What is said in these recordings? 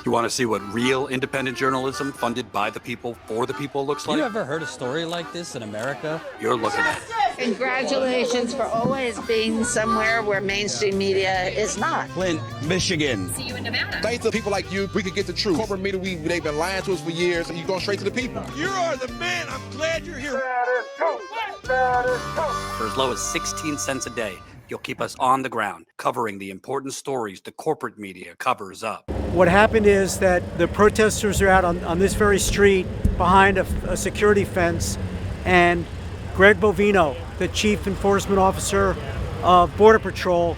You want to see what real independent journalism funded by the people for the people looks like? You ever heard a story like this in America? You're looking at it. Congratulations for always being somewhere where mainstream media is not. Flint, Michigan. See you in Nevada. Thanks to people like you, we can get the truth. Corporate media, they've been lying to us for years, and you're going straight to the people. You are the man. I'm glad you're here. For as low as 16 cents a day, you'll keep us on the ground, covering the important stories the corporate media covers up. What happened is that the protesters are out on this very street behind a security fence, and Greg Bovino, the chief enforcement officer of Border Patrol,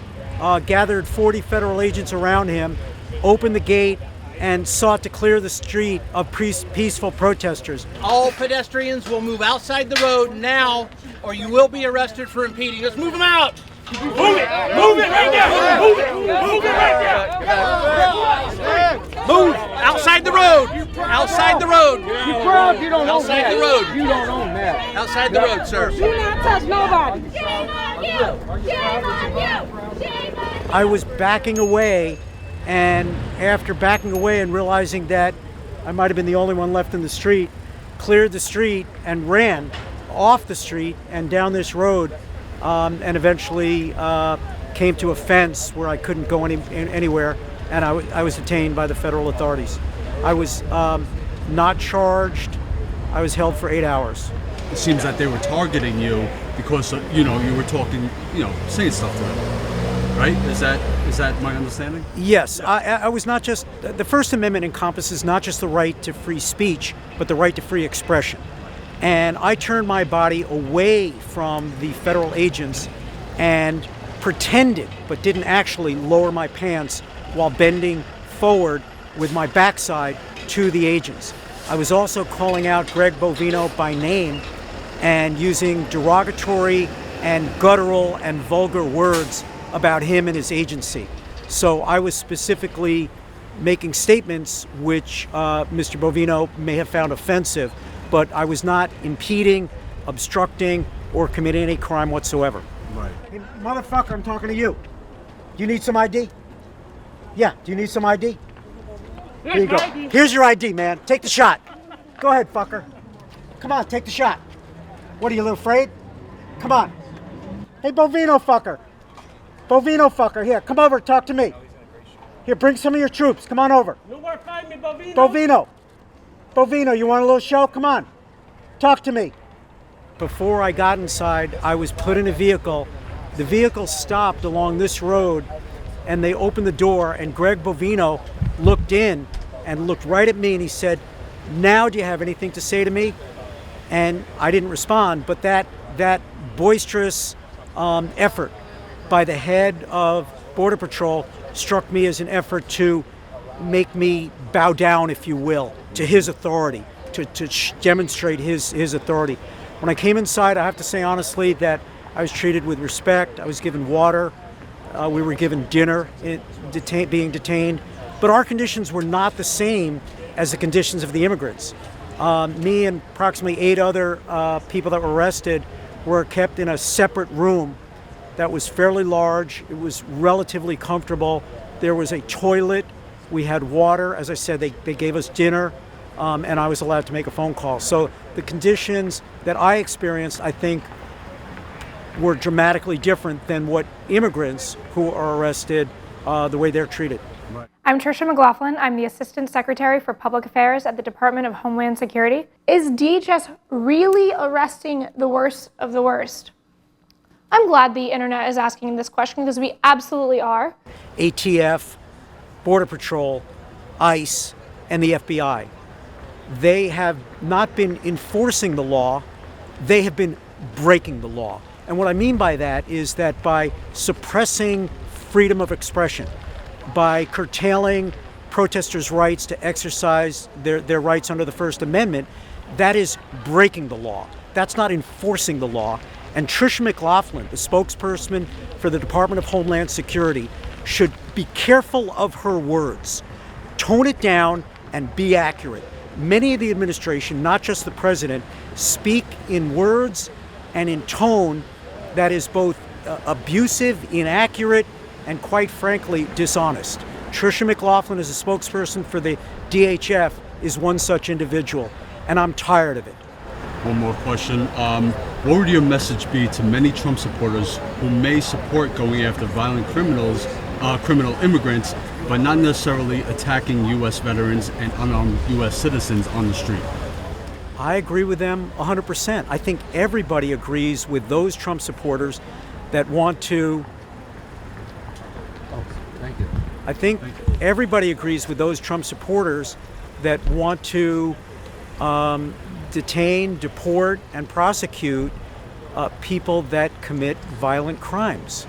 gathered 40 federal agents around him, opened the gate, and sought to clear the street of peaceful protesters. All pedestrians will move outside the road now, or you will be arrested for impeding. Let's move them out! Move it! Move it right now! Move it! Move it right now! Move! Outside the road! Outside the road! You proud? You don't own Outside that. the road! You don't own that. Outside the road, sir. Do not touch nobody. Shame on you! Shame on you! Shame on you! I was backing away, and after backing away and realizing that I might have been the only one left in the street, cleared the street and ran off the street and down this road, and eventually came to a fence where I couldn't go anywhere, and I was detained by the federal authorities. I was not charged. I was held for 8 hours. It seems that they were targeting you because you were talking, saying stuff to them, right? Is that my understanding? Yes, I was not just, the First Amendment encompasses not just the right to free speech, but the right to free expression. And I turned my body away from the federal agents and pretended, but didn't actually, lower my pants while bending forward with my backside to the agents. I was also calling out Greg Bovino by name and using derogatory and guttural and vulgar words about him and his agency. So I was specifically making statements which Mr. Bovino may have found offensive, but I was not impeding, obstructing, or committing any crime whatsoever. Right. Hey, motherfucker, I'm talking to you. Do you need some ID? Yeah, do you need some ID? Here you go. Here's your ID, man. Take the shot. Go ahead, fucker. Come on, take the shot. What, are you a little afraid? Come on. Hey, Bovino fucker. Bovino fucker, here, come over, talk to me. Here, bring some of your troops. Come on over. You want to fight me, Bovino? Bovino, you want a little show? Come on. Talk to me. Before I got inside, I was put in a vehicle. The vehicle stopped along this road, and they opened the door, and Greg Bovino looked in and looked right at me, and he said, "Now do you have anything to say to me?" And I didn't respond, but that boisterous effort by the head of Border Patrol struck me as an effort to make me bow down, if you will, to his authority, to demonstrate his authority. When I came inside, I have to say honestly that I was treated with respect. I was given water. We were given dinner, being detained. But our conditions were not the same as the conditions of the immigrants. Me and approximately 8 other people that were arrested were kept in a separate room that was fairly large. It was relatively comfortable. There was a toilet. We had water. As I said, they gave us dinner, and I was allowed to make a phone call. So the conditions that I experienced, I think, were dramatically different than what immigrants who are arrested, the way they're treated. I'm Tricia McLaughlin. I'm the Assistant Secretary for Public Affairs at the Department of Homeland Security. Is DHS really arresting the worst of the worst? I'm glad the internet is asking this question because we absolutely are. ATF, Border Patrol, ICE, and the FBI. They have not been enforcing the law, they have been breaking the law. And what I mean by that is that by suppressing freedom of expression, by curtailing protesters' rights to exercise their rights under the First Amendment, that is breaking the law. That's not enforcing the law. And Tricia McLaughlin, the spokesperson for the Department of Homeland Security, should be careful of her words. Tone it down and be accurate. Many of the administration, not just the president, speak in words and in tone that is both abusive, inaccurate, and quite frankly, dishonest. Tricia McLaughlin as a spokesperson for the DHF is one such individual, and I'm tired of it. One more question. What would your message be to many Trump supporters who may support going after violent criminals, criminal immigrants, but not necessarily attacking U.S. veterans and unarmed U.S. citizens on the street? I agree with them 100%. I think everybody agrees with those Trump supporters that want to. Thank you. I think everybody agrees with those Trump supporters that want to detain, deport, and prosecute people that commit violent crimes.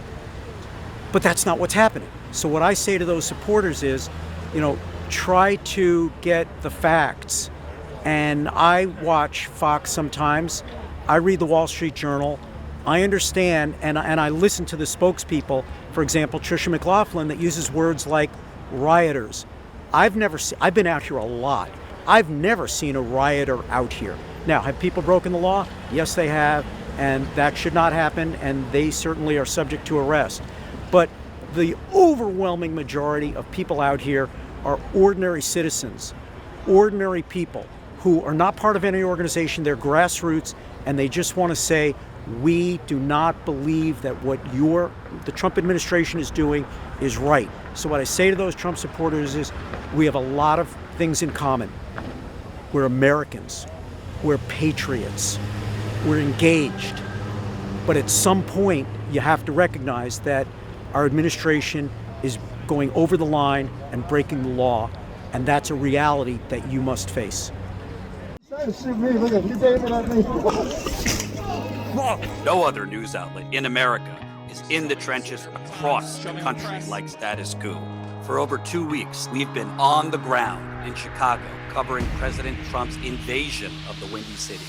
But that's not what's happening. So what I say to those supporters is, try to get the facts. And I watch Fox sometimes. I read the Wall Street Journal. I understand, and I listen to the spokespeople, for example, Tricia McLaughlin, that uses words like rioters. I've been out here a lot. I've never seen a rioter out here. Now, have people broken the law? Yes, they have, and that should not happen, and they certainly are subject to arrest. But the overwhelming majority of people out here are ordinary citizens, ordinary people who are not part of any organization. They're grassroots, and they just want to say, we do not believe that what the Trump administration is doing is right. So what I say to those Trump supporters is, we have a lot of things in common. We're Americans. We're patriots. We're engaged. But at some point, you have to recognize that our administration is going over the line and breaking the law, and that's a reality that you must face. No other news outlet in America is in the trenches across the country like Status Coup. For over 2 weeks, we've been on the ground in Chicago covering President Trump's invasion of the Windy City.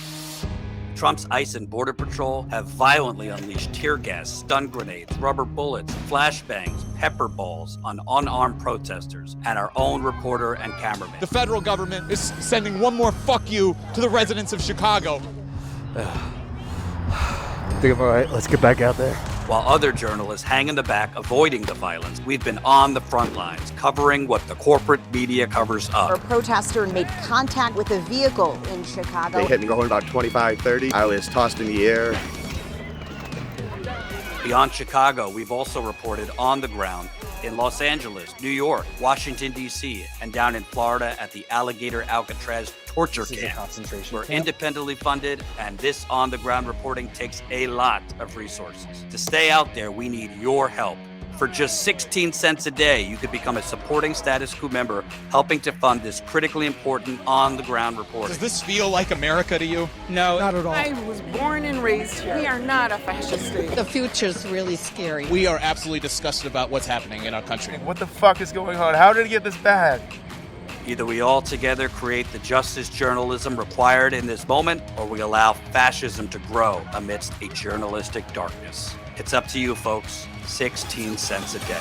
Trump's ICE and Border Patrol have violently unleashed tear gas, stun grenades, rubber bullets, flashbangs, pepper balls on unarmed protesters and our own reporter and cameraman. The federal government is sending one more fuck you to the residents of Chicago. I think I'm all right. Let's get back out there. While other journalists hang in the back avoiding the violence, we've been on the front lines covering what the corporate media covers up. A protester made contact with a vehicle in Chicago. They hit me going about 25, 30. I was tossed in the air. Beyond Chicago, we've also reported on the ground in Los Angeles, New York, Washington, D.C., and down in Florida at the Alligator Alcatraz torture camp. We're independently funded, and this on-the-ground reporting takes a lot of resources. To stay out there, we need your help. For just 16 cents a day, you could become a supporting Status Coup member, helping to fund this critically important on-the-ground reporting. Does this feel like America to you? No, not at all. I was born and raised here. We are not a fascist state. The future's really scary. We are absolutely disgusted about what's happening in our country. What the fuck is going on? How did it get this bad? Either we all together create the justice journalism required in this moment, or we allow fascism to grow amidst a journalistic darkness. It's up to you, folks. 16 cents a day.